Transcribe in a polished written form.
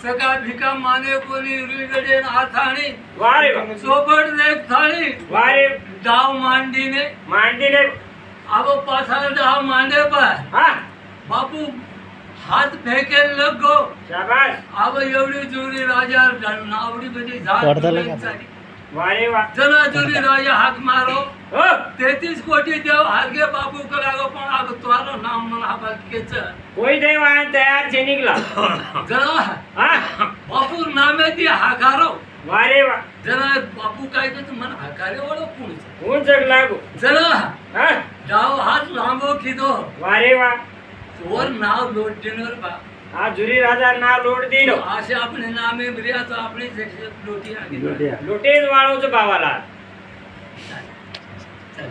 सका भिका माने कोणी रुईगडे नाथाणी वारे सोबत देख थाळी वारे डाव मांडीने अब पासा डाव मांडे पर हां बापू हात फेके लगो शाबाश अब एवढी जुरी राजा नावडी बडी झाड वारे वा चला जुरी राजा हाक मारो 33 कोटी देव हारगे बापू को लागो पण अब तोरो नाम मना बाकीच कोई देव आय तयार छे निकला जरा हां बापू नामे दी हाकारो वारे वा जरा बापू काय तो मन हाकारे वाळो कोण जग लागो जरा हां जाओ हात लांबो कीदो वारे वा तोर नाव लोट दिनर बा हा जुरी राजा ना लोट दिलो आशे अपने नामे ब्रिया तो अपने लोटी आगे लोटे वाळो जो बावाला चल